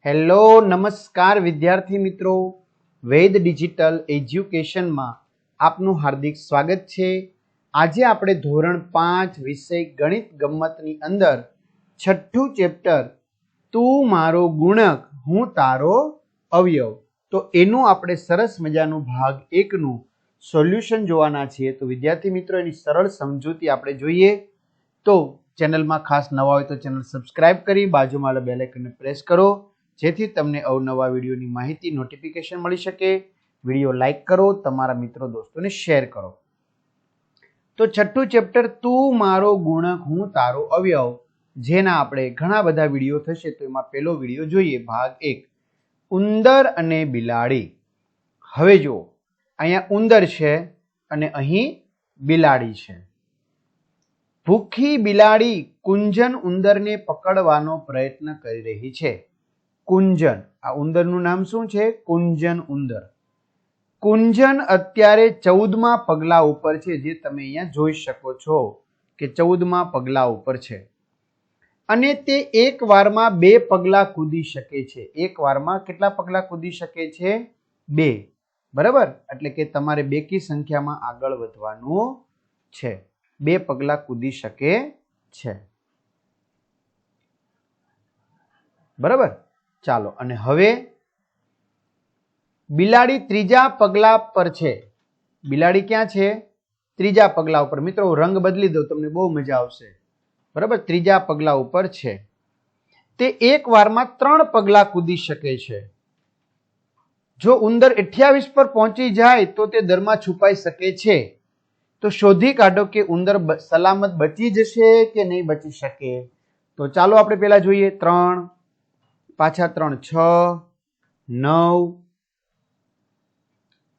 Hello નમસ્કાર વિદ્યાર્થી મિત્રો, વેદ ડિજિટલ એજ્યુકેશનમાં આપનું હાર્દિક સ્વાગત છે। આજે આપણે ધોરણ 5 વિષય ગણિત ગમ્મતની અંદર છઠ્ઠું ચેપ્ટર તું મારો ગુણક હું તારો અવયવ, તો એનું આપણે સરસ મજાનું ભાગ 1 નું સોલ્યુશન જોવાના છીએ। તો વિદ્યાર્થી મિત્રો એની સરળ સમજૂતી આપણે જોઈએ। તો ચેનલમાં ખાસ નવા હોય તો ચેનલ સબસ્ક્રાઇબ કરી બાજુમાં આવેલા બેલ આઇકનને પ્રેસ કરો, જેથી તમને અવનવા વિડીયોની માહિતી નોટિફિકેશન મળી શકે। વિડીયો લાઈક કરો, તમારા મિત્રો દોસ્તોને શેર કરો। તો છઠ્ઠું ચેપ્ટર તું મારો ગુણક હું તારો અવયવ, જેના આપણે ઘણા બધા વિડીયો થશે, તો એમાં પહેલો વિડીયો જોઈએ, ભાગ 1 ઉંદર અને બિલાડી। હવે જો અહીંયા ઉંદર છે અને અહીં બિલાડી છે। ભૂખી બિલાડી કુંજન ઉંદરને પકડવાનો પ્રયત્ન કરી રહી છે। કુંજન, આ ઉંદરનું નામ શું છે? કુંજન ઉંદર। કુંજન અત્યારે 14મા પગલા ઉપર છે, જે તમે અહીંયા જોઈ શકો છો કે 14મા પગલા ઉપર છે, અને તે એક વારમાં 2 પગલા કૂદી શકે છે। એક વારમાં કેટલા પગલા કૂદી શકે છે? 2, બરાબર। એટલે કે તમારે બેકી સંખ્યામાં આગળ વધવાનું છે, 2 પગલા કૂદી શકે છે, બરાબર। ચાલો, અને હવે બિલાડી 3જા પગલા પર છે। બિલાડી ક્યાં છે? 3જા પગલા ઉપર। મિત્રો રંગ બદલી દો, તમને બહુ મજા આવશે, બરાબર। 3જા પગલા ઉપર છે। તે એક વારમાં 3 પગલા કૂદી શકે છે। જો ઉંદર 28 પર પહોંચી જાય તો તે દરમાં છુપાઈ શકે છે। તો શોધી કાઢો કે ઉંદર સલામત બચી જશે કે નહીં બચી શકે। તો ચાલો આપણે પહેલા જોઈએ, 3 પાછા 3 6 9।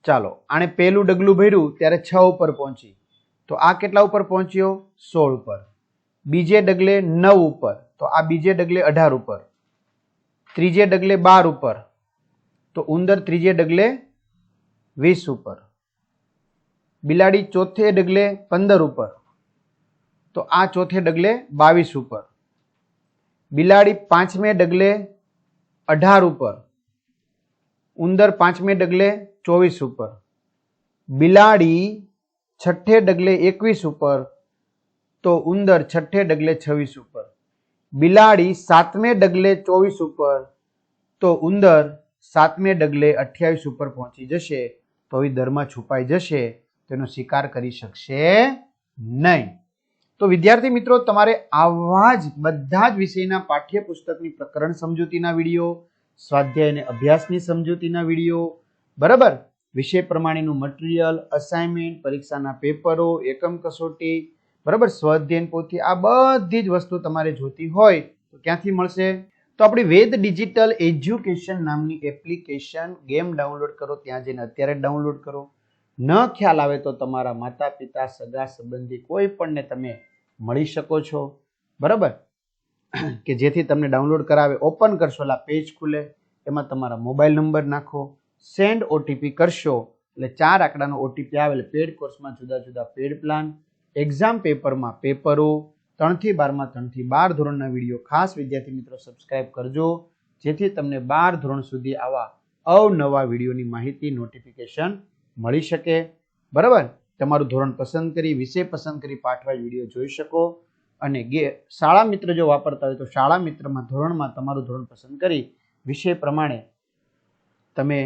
ચાલો, આને પહેલું ડગલું ભર્યું ત્યારે 6 ઉપર પહોંચી, તો આ કેટલા ઉપર પહોંચ્યો? 16 ઉપર। બીજે ડગલે 9 ઉપર, તો આ બીજે ડગલે 18 ઉપર। ત્રીજે ડગલે 12 ઉપર, તો ઉંદર ત્રીજે ડગલે 20 ઉપર। બિલાડી ચોથે ડગલે 15 ઉપર, તો આ ચોથે ડગલે 22 ઉપર। બિલાડી 5મે ડગલે 18 ઉપર, ઉંદર 5મે ડગલે 24 ઉપર। બિલાડી 6ઠે ડગલે 21 ઉપર, તો ઉંદર 6ઠે ડગલે 26 ઉપર। બિલાડી 7મે ડગલે 24 ઉપર, તો ઉંદર 7મે ડગલે 28 ઉપર પહોંચી જશે, તો એ દરમાં છુપાઈ જશે, તેનો શિકાર કરી શકશે નહીં। તો વિદ્યાર્થી મિત્રો, તમારે આવા જ બધા જ વિષયના પાઠ્યપુસ્તકની પ્રકરણ સમજૂતીના વિડીયો, સ્વાધ્યાય અને અભ્યાસની સમજૂતીના વિડીયો, બરાબર, વિષય પ્રમાણેનું મટીરિયલ, અસાઇનમેન્ટ, પરીક્ષાના પેપરો, એકમ કસોટી, બરાબર, સ્વાધ્યાયન પોથી, આ બધી જ વસ્તુ તમારે જોતી હોય તો ક્યાંથી મળશે? તો આપણી વેદ ડિજિટલ એજ્યુકેશન નામની એપ્લિકેશન ગેમ ડાઉનલોડ કરો, ત્યાં જઈને અત્યારે ડાઉનલોડ કરો। ન ખ્યાલ આવે તો તમારા માતા પિતા, સગા સંબંધી કોઈ પણને તમે મળી શકો છો, બરાબર, કે જેથી તમને ડાઉનલોડ કરાવે। ઓપન કરશો એટલે પેજ ખુલે, એમાં તમારા મોબાઈલ નંબર નાખો, સેન્ડ ઓટીપી કરશો એટલે 4 આંકડાનો ઓટીપી આવે, એટલે પેડ કોર્સમાં જુદા જુદા પેડ પ્લાન, એક્ઝામ પેપરમાં પેપરો, 3 થી 12માં 3 થી 12 ધોરણના વિડીયો ખાસ વિદ્યાર્થી મિત્રો સબસ્ક્રાઇબ કરજો, જેથી તમને 12 ધોરણ સુધી આવા અવનવા વિડીયોની માહિતી નોટિફિકેશન મળી શકે, બરાબર। તમારું ધોરણ પસંદ કરી, વિષય પસંદ કરી પાઠવાઇઝ વિડીયો જોઈ શકો, અને શાળા મિત્ર જો વાપરતા હોય તો શાળા મિત્રમાં ધોરણમાં તમારું ધોરણ પસંદ કરી વિષય પ્રમાણે તમે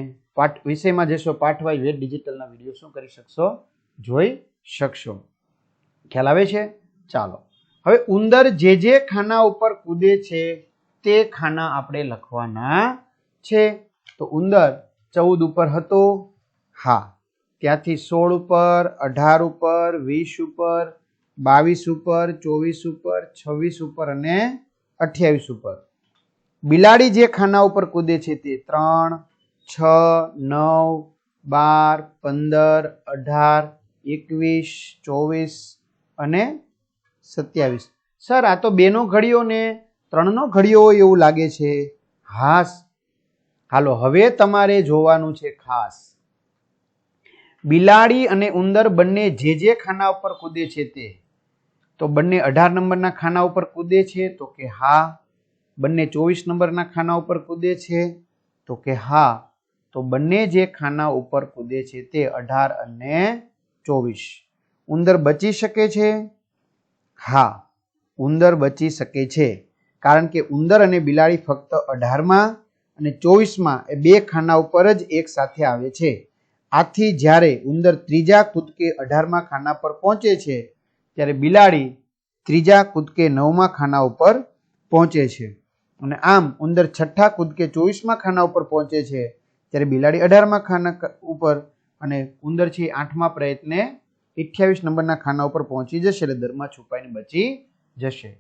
વિષયમાં જશો, પાઠવાઇઝ વેદ ડિજિટલના વિડીયો શું કરી શકશો? જોઈ શકશો। ખ્યાલ આવે છે? ચાલો, હવે ઉંદર જે ખાના ઉપર કૂદે છે તે ખાના આપણે લખવાના છે। તો ઉંદર 14 ઉપર હતો, હા, ત્યાંથી 16 ઉપર, 18 ઉપર, 20 ઉપર, 22 ઉપર, 24 ઉપર, 26 ઉપર અને 28 ઉપર। બિલાડી જે ખાના ઉપર કૂદે છે તે 3 6 9 12 15 18 21 24 અને 27। સર, આ તો 2નો ઘડિયો ને 3નો ઘડિયો હોય એવું લાગે છે। હાસ, હાલો, હવે તમારે જોવાનું છે ખાસ, બિલાડી અને ઉંદર બંને જે ખાના ઉપર કૂદે છે તે, તો બંને 18 નંબરના ખાના ઉપર કૂદે છે, તો કે હા। બંને 24 નંબરના ખાના ઉપર કૂદે છે? તો કે હા. તો બંને જે ખાના ઉપર કૂદે છે તે 18 અને 24. ઉંદર બચી શકે છે? હા, ઉંદર બચી શકે છે, કારણ કે ઉંદર અને બિલાડી ફક્ત 18માં અને 24માં એ બે ખાના ઉપર જ એક સાથે આવે છે. આથી જ્યારે ઉંદર ત્રીજા કૂદકે 18માં ખાના પર પહોંચે છે ત્યારે બિલાડી ત્રીજા કૂદકે 9માં ખાના ઉપર પહોંચે છે. અને આમ ઉંદર છઠ્ઠા કૂદકે 24માં ખાના ઉપર પહોંચે છે ત્યારે બિલાડી 18માં ખાના ઉપર, અને ઉંદર છે 8મા પ્રયત્ને 28 નંબરના ખાના ઉપર પહોંચી જશે, એટલે દરમાં છુપાઈને બચી જશે.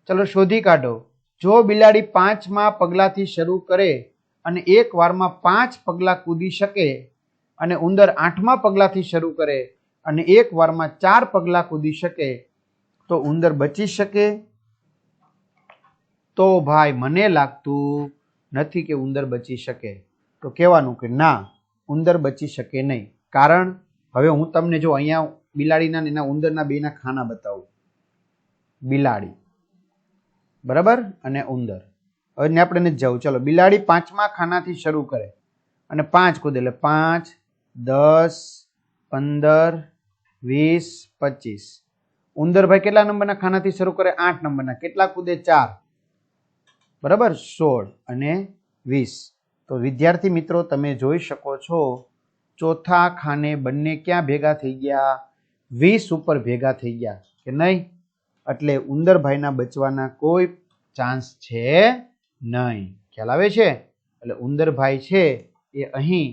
ચલો શોધી કાઢો. જો બિલાડી 5મા પગલાથી શરૂ કરે અને એક વારમાં 5 પગલા કૂદી શકે, અને ઉંદર 8મા પગલાથી શરૂ કરે અને એક વારમાં 4 પગલા કૂદી શકે, તો ઉંદર બચી શકે? તો ભાઈ મને લાગતું નથી કે ઉંદર બચી શકે. તો કહેવાનું કે ના, ઉંદર બચી શકે નહીં. કારણ હવે હું તમને જો અહીંયા બિલાડીના એના ઉંદરના બેના ખાના બતાવું. બિલાડી બરાબર અને ઉંદર. હવે આપણે નથી જવું. ચલો બિલાડી 5મા ખાનાથી શરૂ કરે અને 5 કૂદે, એટલે 5, 10, 15, 20, 25. ઉંદર ભાઈ કેટલા નંબરના ખાનાથી શરૂ કરે? 8 નંબરના. કેટલા કૂદે? 4. બરાબર, 16 અને 20. તો વિદ્યાર્થી મિત્રો તમે જોઈ શકો છો ચોથા ખાને બંને ક્યાં ભેગા થઈ ગયા? 20 ઉપર ભેગા થઈ ગયા કે નહીં? એટલે ઉંદરભાઈના બચવાના કોઈ ચાન્સ છે નહીં. ખ્યાલ આવે છે? એટલે ઉંદરભાઈ છે એ અહીં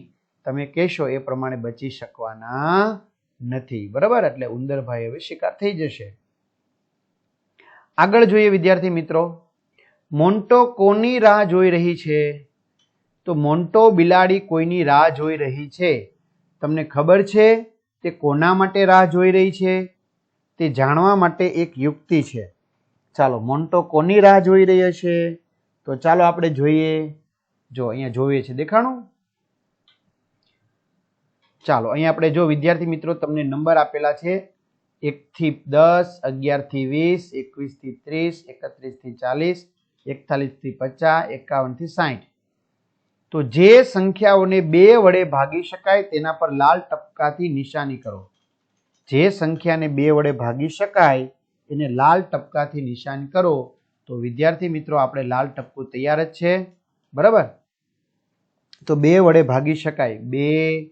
તમે કહેશો એ પ્રમાણે બચી શકવાના નથી. બરાબર, એટલે ઉંદરભાઈ હવે શિકાર થઈ જશે. આગળ જોઈએ વિદ્યાર્થી મિત્રો. મોન્ટો કોની રાહ જોઈ રહી છે? તો મોન્ટો બિલાડી કોઈની રાહ જોઈ રહી છે. તમને ખબર છે તે કોના માટે રાહ જોઈ રહી છે? તે જાણવા માટે એક યુક્તિ છે. ચાલો, મોન્ટો કોની રાહ જોઈ રહી છે? તો ચાલો આપણે જોઈએ. જો અહીંયા જોઈએ છે, દેખાણું? ચાલો અહીંયા આપણે જો વિદ્યાર્થી મિત્રો તમને નંબર આપેલા છે 1 થી 10, 11 થી 20, 21 થી 30, 31 થી 40, 41 થી 50, 51 થી 60. તો જે સંખ્યાઓને 2 વડે ભાગી શકાય તેના પર લાલ ટપકાથી નિશાની કરો. જે સંખ્યાને 2 વડે ભાગી શકાય એને લાલ ટપકાથી નિશાન કરો. તો વિદ્યાર્થી મિત્રો આપણે લાલ ટપકું તૈયાર જ છે. બરાબર, તો 2 વડે ભાગી શકાય. 2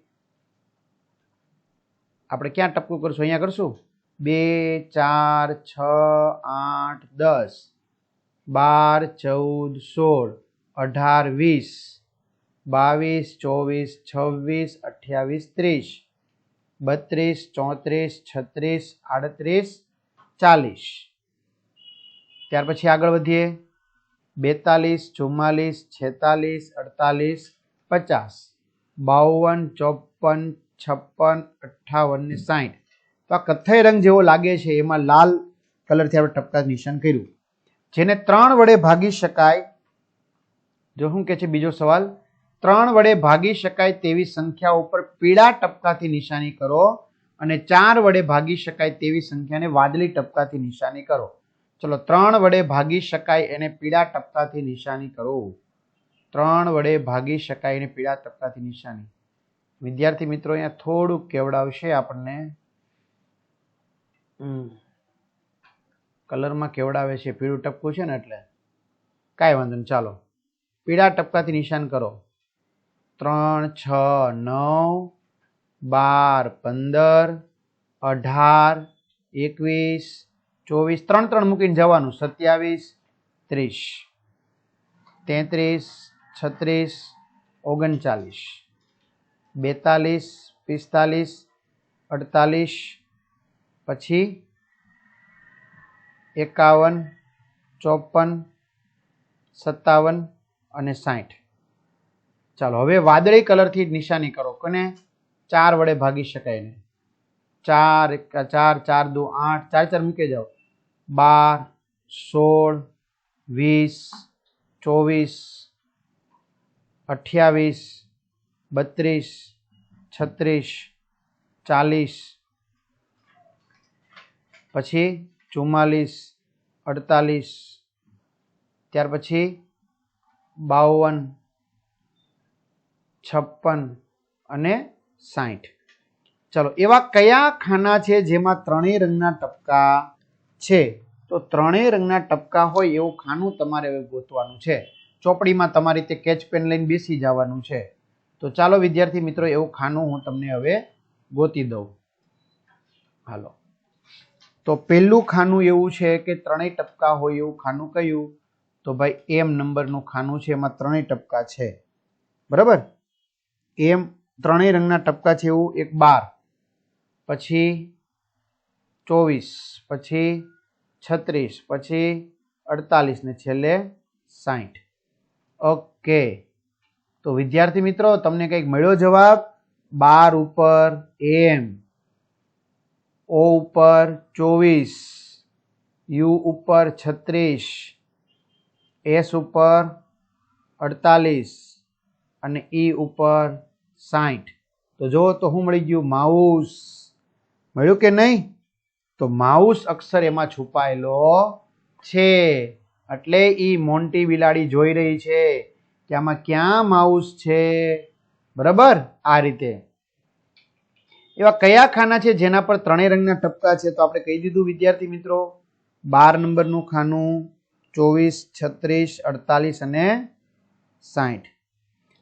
આપણે ક્યાં ટપકું કરશું? અહીંયા કરશું. 2, 4, 6, 8, 10, 12, 14, 16, 18, 20, 22, 24, 28, 30, 32, 34, 36, 38, 40. ત્યાર પછી આગળ વધીએ. 42, 44, 46, 48, 50, 52, 54, 56, 58 ને 60. તો આ કથ્થઈ રંગ જેવો લાગે છે, એમાં લાલ કલરથી આપણે ટપકા નિશાન કર્યું. જેને 3 વડે ભાગી શકાય, જો શું કે છે બીજો સવાલ, 3 વડે ભાગી શકાય તેવી સંખ્યા ઉપર પીળા ટપકાથી નિશાની કરો અને 4 વડે ભાગી શકાય તેવી સંખ્યાને વાદળી ટપકાથી નિશાની કરો. ચલો 3 વડે ભાગી શકાય એને પીળા ટપકાથી નિશાની કરો. 3 વડે ભાગી શકાય એને પીળા ટપકાથી નિશાની. વિદ્યાર્થી મિત્રો અહીંયા થોડુંક કેવડાવશે આપણને, કલરમાં કેવડાવે છે, પીળું ટપકું છે ને એટલે કાંઈ વાંધો નહીં. ચાલો પીળા ટપકાથી નિશાન કરો. 3, 6, 9, 12, 15, 18, 21, 3 મૂકીને જવાનું. 27, 30, 33, 36, 39, 42, 45, 48, પછી 51, 54, 57 અને 60. ચાલો હવે વાદળી કલરથી નિશાની કરો. કોને? 4 વડે ભાગી શકાય ને. 4, 4, 4, 2, 8, 4, 4 મૂકી જાઓ. 12, 16, 20, 24, 28, 32, 36, 40, પછી 44, 48, ત્યાર પછી 52, 56 અને 60. ચલો, એવા કયા ખાના છે જેમાં ત્રણેય રંગના ટપકા છે? તો ત્રણેય રંગના ટપકા હોય એવું ખાનું તમારે હવે ગોતવાનું છે. ચોપડીમાં તમારી રીતે કેચ પેન લઈને બેસી જવાનું છે. તો ચાલો વિદ્યાર્થી મિત્રો, એવું ખાનું હું તમને હવે ગોતી દઉં. હાલો, તો પહેલું ખાનું એવું છે કે ત્રણેય ટપકા હોય એવું ખાનું કયું? તો ભાઈ એમ નંબરનું ખાનું છે, એમાં ત્રણેય ટપકા છે. બરાબર, એમ ત્રણેય રંગના ટપકા છે એવું એક 12, પછી 24, પછી 36, પછી 48 ને છેલ્લે 60. ઓકે, તો વિદ્યાર્થી મિત્રો તમને કંઈક મળ્યો જવાબ? 12 ઉપર એમ, ઓ ઉપર 24, યુ ઉપર 36, એસ ઉપર 48 અને ઈ ઉપર 60. તો જો તો શું મળી ગયું? માઉસ. મળ્યું કે નહીં? તો માઉસ અક્ષર એમાં છુપાયેલો છે. એટલે ઈ મોન્ટી બિલાડી જોઈ રહી છે કે આમાં ક્યાં માઉસ છે. બરાબર, આ રીતે. એવા કયા ખાના છે જેના પર ત્રણેય રંગના ટપકા છે? તો આપણે કહી દીધું વિદ્યાર્થી મિત્રો, 12 નંબરનું ખાનું, 24, 36, 48 અને 60.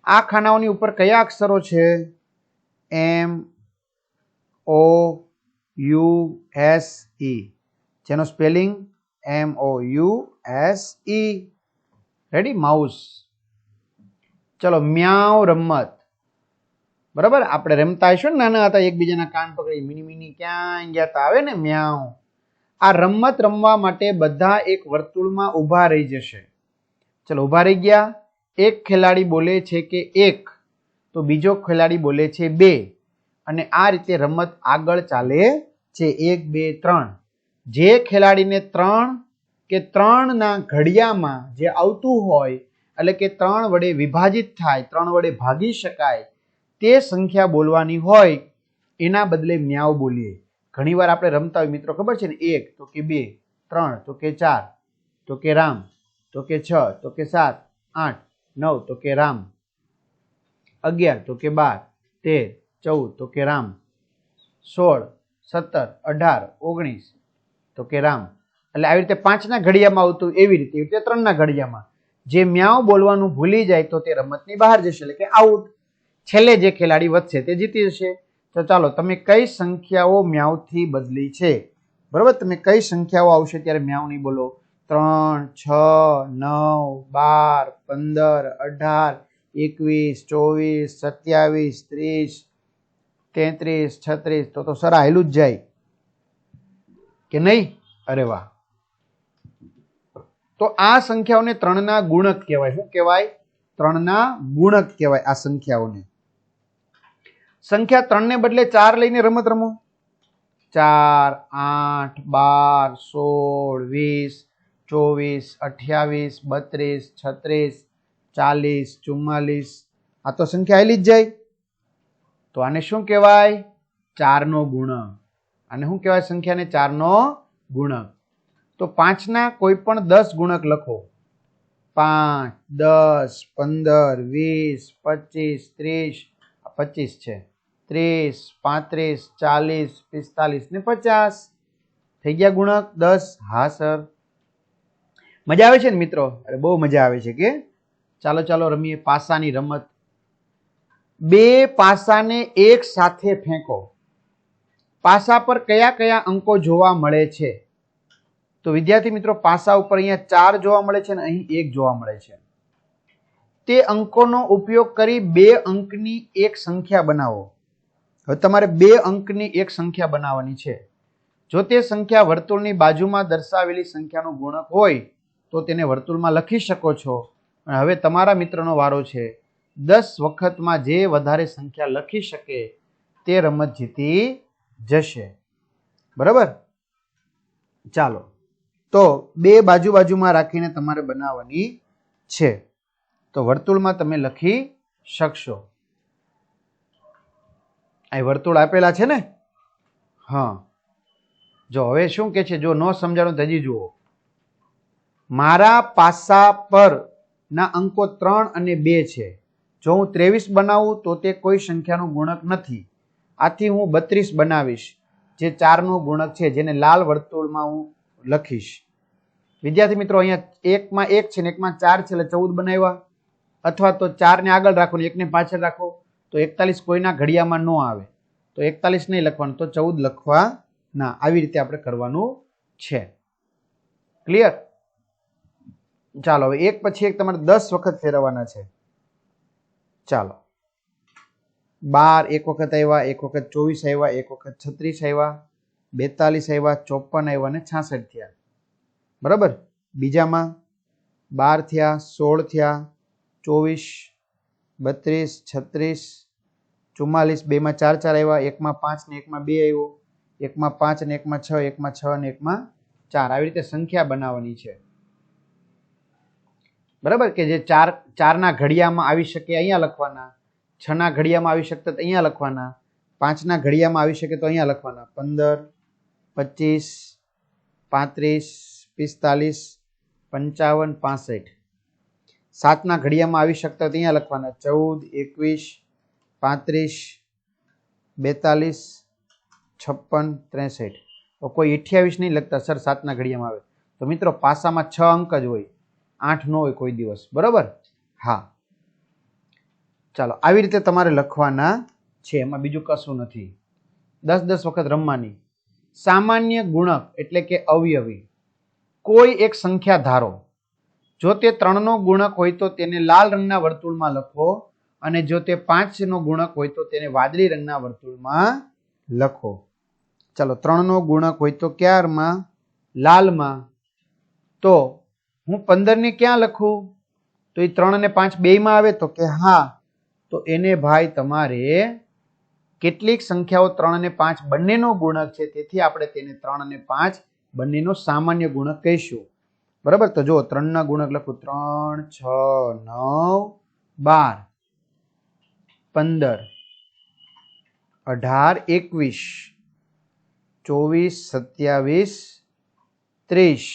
આ ખાનાઓની ઉપર કયા અક્ષરો છે? એમ, ઓ, યુ, એસ, ઈ, જેનો સ્પેલિંગ MOUSE. રેડી? માઉસ. ચલો, મ્યાઉ રમત. બરાબર, આપણે રમતા હશું ને નાના હતા, એકબીજાના કાન પકડી મિની મિની ક્યાં ગયા તા, આવે ને મ્યાઉ. આ રમત રમવા માટે બધા એક વર્તુળમાં ઊભા રહી જશે. ચલો, ઊભા રહી ગયા. એક ખેલાડી બોલે છે કે 1, તો બીજો ખેલાડી બોલે છે 2, અને આ રીતે રમત આગળ ચાલે છે. 1, 2, 3. જે ખેલાડીને 3 કે 3 ના ઘડિયામાં જે આવતું હોય, એટલે કે 3 વડે વિભાજિત થાય, 3 વડે ભાગી શકાય તે સંખ્યા બોલવાની હોય, એના બદલે મ્યાઉ બોલીએ. ઘણી વાર આપણે રમતા હોય મિત્રો, ખબર છે ને, 1 તો કે 2, 3 તો કે 4, તો કે રામ, તો કે 6 તો કે 7, 8, 9 તો કે રામ, 11 તો કે 12, 13, 14 તો કે રામ, 16, 17, 18, 19 તો કે રામ. એટલે આવી રીતે 5 ના ઘડિયામાં આવતું, એવી રીતે 3 ના ઘડિયામાં. જે મ્યાઉ બોલવાનું ભૂલી જાય તો તે રમતની બહાર જશે, એટલે કે આઉટ. છેલ્લે જે ખેલાડી વધશે તે જીતી જશે. તો ચાલો, તમે કઈ સંખ્યાઓ મ્યાઉથી બદલી છે? બરોબર, તમે કઈ સંખ્યાઓ આવશે ત્યારે મ્યાઉ નહીં બોલો? 3, 6, 9, 12, 15, 18, 21, 24, 27, 30, 33, 36. તો સર આયલું જ જાય કે નહીં? અરે વાહ. તો આ સંખ્યાઓને 3 ના ગુણક કહેવાય. શું કહેવાય? 3 ના ગુણક કહેવાય આ સંખ્યાઓને. સંખ્યા 3 ને બદલે 4 લઈને રમત રમો. 4, 8, 12, 16, 20, 24, 28, 32, 36, 40, 44. આ તો સંખ્યા આયલી જ જાય. તો આને શું કહેવાય? 4 નો ગુણક. આને શું કહેવાય? સંખ્યાને 4 નો ગુણક. તો 5 ના કોઈ પણ 10 ગુણક લખો. 5, 10, 15, 20, 25, 30, 25 છે, 30, 35, 40, 45 ને 50. થઈ ગયા ગુણક 10? હા સર. મજા આવે છે ને મિત્રો? અરે બહુ મજા આવે છે કે. ચાલો ચાલો રમીએ પાસાની રમત. 2 પાસાને એક સાથે ફેંકો. પાસા પર કયા કયા અંકો જોવા મળે છે? તો વિદ્યાર્થી મિત્રો, પાસા ઉપર અહીંયા 4 જોવા મળે છે અને અહીં 1 જોવા મળે છે. તે અંકોનો ઉપયોગ કરી 2 અંકની એક સંખ્યા બનાવો. હવે તમારે 2 અંકની એક સંખ્યા બનાવવાની છે. જો તે સંખ્યા વર્તુળની બાજુમાં દર્શાવેલી સંખ્યાનો ગુણક હોય તો તેને વર્તુળમાં લખી શકો છો. અને હવે તમારા મિત્રનો વારો છે. 10 વખતમાં જે વધારે સંખ્યા લખી શકે તે રમત જીતી જશે. બરાબર? ચાલો, તો 2 બાજુમાં રાખીને તમારે બનાવવાની છે. તો વર્તુળમાં તમે લખી શકશો. આ વર્તુળ આપેલા છે ને? હા. જો હવે શું કે છે, જો ન સમજાણું તો હજી જુઓ. મારા પાસા પર ના અંકો 3 અને 2 છે. જો હું 23 બનાવું તો તે કોઈ સંખ્યાનો ગુણક નથી. આથી હું 32 બનાવીશ, જે 4 નો ગુણક છે, જેને લાલ વર્તુળમાં હું લખીશ. વિદ્યાર્થી મિત્રો, અહીંયા 1 માં 1 છે ને 1 માં 4 છે, એટલે 14 બનાવ્યા. અથવા તો 4 ને આગળ રાખો ને 1 ને પાછળ રાખો તો 41 કોઈના ઘડિયામાં ન આવે, તો 41 નહીં લખવાનું, તો 14 લખવા ના. આવી રીતે આપણે કરવાનું છે. ક્લિયર? ચાલો હવે એક પછી એક તમારે 10 વખત ફેરવવાના છે. ચાલો, 12 એક વખત આવ્યા, એક વખત 24 આવ્યા, એક વખત 36 આવ્યા, 42 આવ્યા, 54 આવ્યા અને 66 થયા. બરાબર? બીજામાં 12 થયા, 16 થયા, 24, 32, 36, 44, બેમાં 4 4 આવ્યા, એકમાં 5 ને એકમાં 2 આવ્યો, એકમાં 5 અને એકમાં 6, એકમાં 6 અને એકમાં 4. આવી રીતે સંખ્યા બનાવવાની છે. બરાબર? કે જે 4 ના ઘડિયામાં આવી શકે અહીંયા લખવાના, 6 ના ઘડિયામાં આવી શકતા તો અહીંયા લખવાના, 5 ના ઘડિયામાં આવી શકે તો અહીંયા લખવાના. 15, 25, 35, 45, 55, 65. 7 ના ઘડિયામાં આવી શકતા તો અહીંયા લખવાના. 14, 21, 35, 42, 56, 63. તો કોઈ 28 નહીં લખતા સર 7 ના ઘડિયામાં આવે. તો મિત્રો પાસામાં 6 અંક જ હોય, 8 ન હોય કોઈ દિવસ. બરોબર? હા. ચાલો, આવી રીતે તમારે લખવાના છે, એમાં બીજું કશું નથી. 10 વખત રમવાની. સામાન્ય ગુણક એટલે કે અવયવી. કોઈ એક સંખ્યા ધારો, જો તે 3 નો ગુણક હોય તો તેને લાલ રંગના વર્તુળમાં લખો, અને જો તે 5 નો ગુણક હોય તો તેને વાદળી રંગના વર્તુળમાં લખો. ચાલો, 3 નો ગુણક હોય તો ક્યારમાં? લાલમાં. તો હું 15 ને ક્યાં લખું? તો એ 3 અને 5 બેયમાં આવે, તો કે હા. તો એને ભાઈ તમારે કેટલીક સંખ્યાઓ 3 અને 5 બંનેનો ગુણક છે, તેથી આપણે તેને 3 અને 5 બંનેનો સામાન્ય ગુણક કહીશું. બરાબર? તો જો 3 ના ગુણક લખું, 3, 6, 9, 12, 15, 18, 21, 24, 27, 30,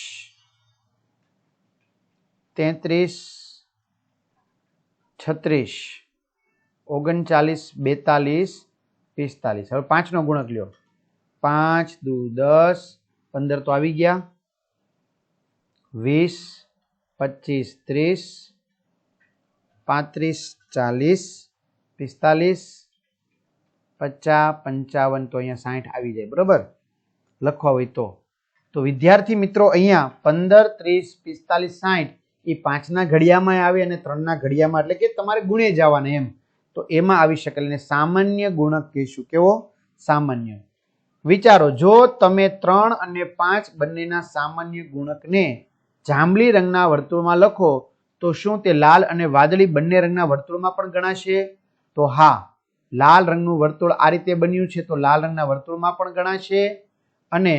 33, 36, 39, 45. હવે 5 નો ગુણક લ્યો. 5 દુ 10, 15 તો આવી ગયા, 20, 25, 30, 35, 40, 45, 50, 55, તો અહીંયા 60 આવી જાય. બરોબર? લખવા હોય તો વિદ્યાર્થી મિત્રો અહીંયા 15, 30, 45, 60 એ 5 ના ઘડિયામાં આવે અને 3 ના ઘડિયામાં, એટલે કે તમારે ગુણે જવાના એમ, તો એમાં આવી શકે. એટલે સામાન્ય ગુણક કહીશું. કેવો? સામાન્ય. વિચારો, જો તમે 3 અને 5 બંનેના સામાન્ય ગુણકને જાંબલી રંગના વર્તુળમાં લખો તો શું તે લાલ અને વાદળી બંને રંગના વર્તુળમાં પણ ગણાશે? તો હા, લાલ રંગનું વર્તુળ આ રીતે બન્યું છે, તો લાલ રંગના વર્તુળમાં પણ ગણાશે, અને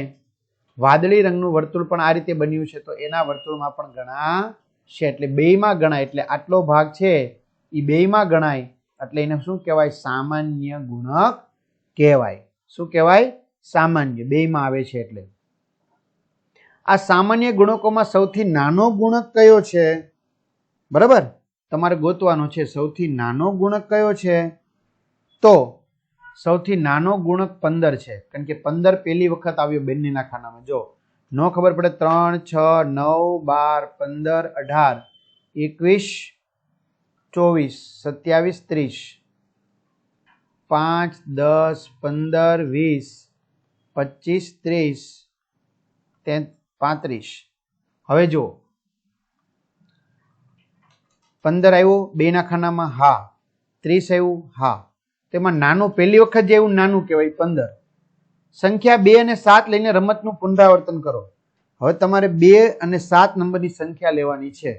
વાદળી રંગનું વર્તુળ પણ આ રીતે બન્યું છે, તો એના વર્તુળમાં પણ ગણાશે. એટલે બેયમાં ગણાય. એટલે આટલો ભાગ છે એ બેયમાં ગણાય, એટલે એને શું કહેવાય? સામાન્ય ગુણક કહેવાય. શું કહેવાય? સામાન્ય. બેયમાં આવે છે એટલે. આ સામાન્ય ગુણકોમાં સૌથી નાનો ગુણક કયો છે? બરાબર? તમારે ગોતવાનો છે સૌથી નાનો ગુણક કયો છે. તો સૌથી નાનો ગુણક 15 છે, કારણ કે 15 પહેલી વખત આવ્યો બંનેના ખાનામાં. જો ન ખબર પડે, 3, 6, 9, 12, 15, 18, 21, 24, 27, 30, 5, 10, 15, 20, 25, 30, 35. હવે જો 15 આવ્યું બેના ખાનામાં? હા. 30 આવ્યું? હા. તેમાં નાનું પહેલી વખત જે એવું નાનું કહેવાય 15. સંખ્યા 2 અને 7 લઈને રમતનું પુનરાવર્તન કરો. હવે તમારે 2 અને 7 નંબરની સંખ્યા લેવાની છે.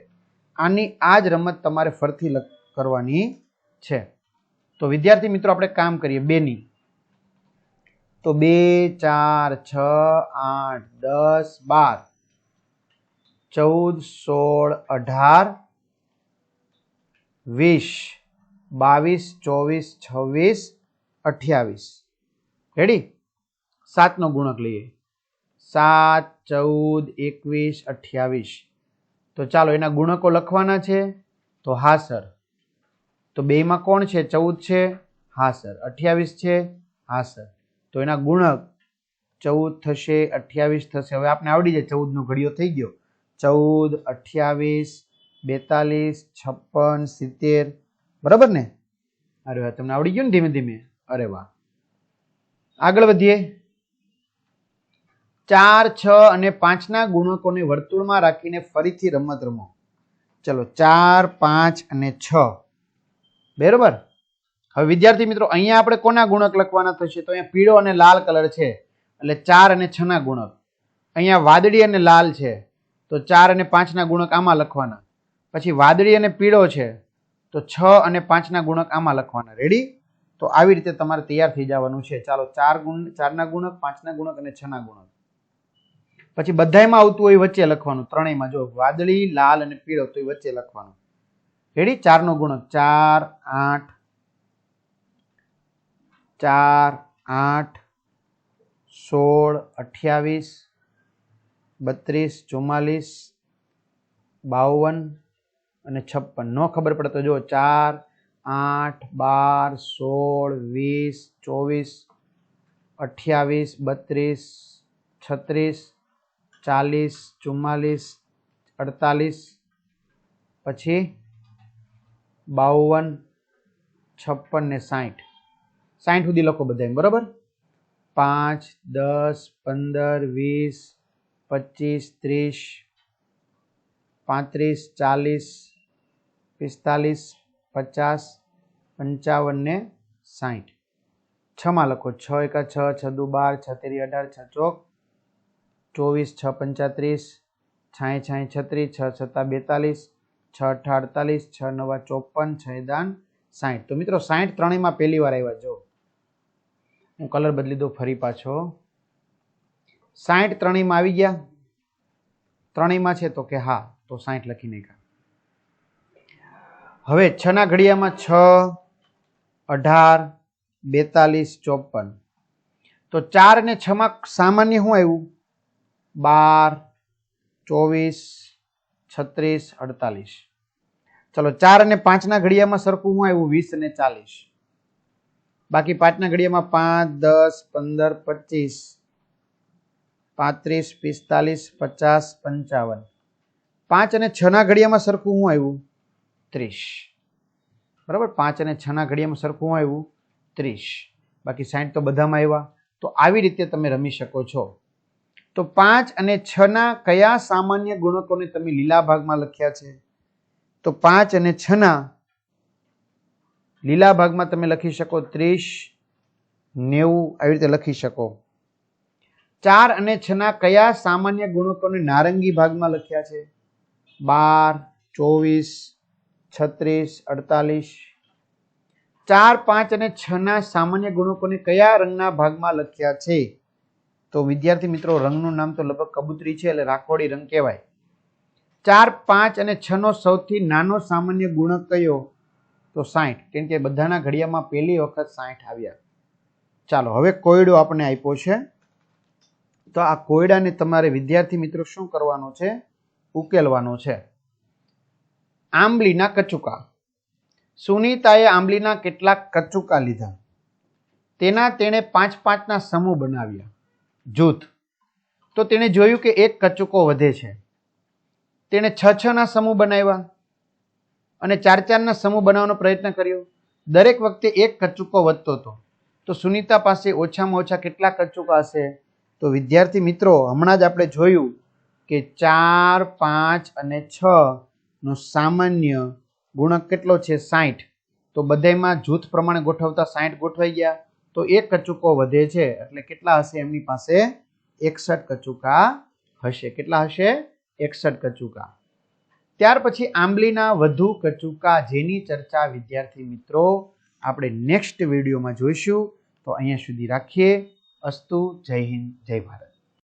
આની આ જ રમત તમારે ફરીથી કરવાની છે. તો વિદ્યાર્થી મિત્રો આપણે કામ કરીએ 2 ની. તો 2, 4, 6, 8, 10, 12, 14, 16, 18, 20, 22, 24, 26, 28. રેડી? 7 નો ગુણક લઈએ. 7, 14, 21, 28. તો ચાલો એના ગુણકો લખવાના છે. તો હા સર. તો બેમાં કોણ છે? 14 છે. હા સર. 28 છે. હા સર. તો એના ગુણક 14 થશે, 28 થશે. હવે આપણે આવડી જાય, 14 નો ઘડિયો થઈ ગયો. 14, 28, 42, 56, 70. બરાબર ને? અરે વાહ, તમને આવડી ગયું ને ધીમે ધીમે. અરે વાહ. આગળ વધીએ. 4, 6 અને 5 ના ગુણકોને વર્તુળમાં રાખીને ફરીથી રમત રમો. ચલો 4, 5 અને 6. બરાબર. હવે વિદ્યાર્થી મિત્રો અહીંયા આપણે કોના ગુણક લખવાના થશે? તો અહીંયા પીળો અને લાલ કલર છે એટલે 4 અને 6 ના ગુણક. અહીંયા વાદળી અને લાલ છે તો 4 અને 5 ના ગુણક આમાં લખવાના. પછી વાદળી અને પીળો છે તો 6 અને 5 ના ગુણક આમાં લખવાના. રેડી? તો આવી રીતે તમારે તૈયાર થઈ જવાનું છે. ચાલો 4 ના ગુણક, 5 ના ગુણક અને 6 ના ગુણક. પછી બધાયમાં આવતું હોય વચ્ચે લખવાનું. ત્રણેયમાં જો વાદળી, લાલ અને પીળો તો વચ્ચે લખવાનું. રેડી? 4 નો ગુણક 4, 8, 4, 8, 16, 28, 32, 44, 52 અને 56. નો ખબર પડે તો જો 4, 8, 12, 16, 20, 24, 28, 32, 36, 44, 48, પછી 52, 56 ને 60. 60 સુધી લખો બધા. બરાબર? 5, 10, 15, 20, 25, 30, 35, 40, 45, 50, 55 ને 60. 6 માં લખો. 6 એકા 6, 6 દુ 12, 6 તેરી 18, 6 ચોક 24, 6 35, 6 6 36, 6 છત્તા 42, 6 અઠ્ઠા 48, 6 નવા 54, 6 દાન 60. તો મિત્રો 60 ત્રણેયમાં પહેલી વાર આવ્યા. જો હું કલર બદલી દઉં ફરી પાછો. 60 ત્રણેયમાં આવી ગયા. ત્રણેયમાં છે તો કે હા, તો 60 લખી નાખ્યા. હવે 6 ના ઘડિયામાં 6, 18, 42, 54. તો 4 અને 6 માં સામાન્ય શું આવ્યું? 12, 24, 36, 48. ચલો 4 અને 5 ના ઘડિયામાં સરખું શું આવ્યું? 20 અને 40. બાકી 5 ના ઘડિયામાં 5, 10, 15, 25, 35, 45, 50, 55. 5 અને 6 ના ઘડિયામાં સરખું શું આવ્યું? 30. બરાબર? 5 અને 6 ના ઘડિયામાં સરખું શું આવ્યું? 30. બાકી 60 તો બધામાં આવ્યા. તો આવી રીતે તમે રમી શકો છો. તો 5 અને 6 ના કયા સામાન્ય ગુણકોને તમે લીલા ભાગમાં લખ્યા છે? તો 5 અને 6 ના લીલા ભાગમાં તમે લખી શકો 30, 90 આવી રીતે લખી શકો. 4 અને 6 ના કયા સામાન્ય ગુણકોને નારંગી ભાગમાં લખ્યા છે? 12, 24, 36, 48. 4, 5 અને 6 ના સામાન્ય ગુણકોને કયા રંગના ભાગમાં લખ્યા છે? તો વિદ્યાર્થી મિત્રો રંગનું નામ તો લગભગ કબૂતરી છે એટલે રાખોડી રંગ કહેવાય. 4, 5 અને 6 નો સૌથી નાનો સામાન્ય ગુણક કયો? તો 60. કેમ કે બધાના ઘડિયામાં પહેલી વખત 60 આવ્યા. ચાલો હવે કોયડો આપણે આપ્યો છે. તો આ કોયડાને તમારે વિદ્યાર્થી મિત્રો શું કરવાનો છે? ઉકેલવાનો છે. આંબલીના કચુકા. સુનીતાએ આંબલીના કેટલાક કચુકા લીધા. તેણે 5-5 ના સમૂહ બનાવ્યા. જૂથ. તો તેણે જોયું કે એક કચુકો વધે છે. તેણે 6-6 ના સમૂહ બનાવ્યા અને 4-4 ના સમૂહ બનાવવાનો પ્રયત્ન કર્યો. દરેક વખતે એક કચુકો વધતો હતો. તો સુનીતા પાસે ઓછામાં ઓછા કેટલા કચુકા હશે? તો વિદ્યાર્થી મિત્રો હમણાં જ આપણે જોયું કે 4, 5 અને 6 નો સામાન્ય ગુણક કેટલો છે? 60. તો બધામાં જૂથ પ્રમાણે ગોઠવતા 60 ગોઠવાઈ ગયા. તો એક કચુકો વધે છે એટલે કેટલા હશે એમની પાસે? 61 કચુકા હશે. કેટલા હશે? 61 કચુકા. ત્યાર પછી આંબલીના વધુ કચુકા જેની ચર્ચા વિદ્યાર્થી મિત્રો આપણે નેક્સ્ટ વિડીયોમાં જોઈશું. તો અહીંયા સુધી રાખીએ. અસ્તુ. જય હિન્દ, જય ભારત.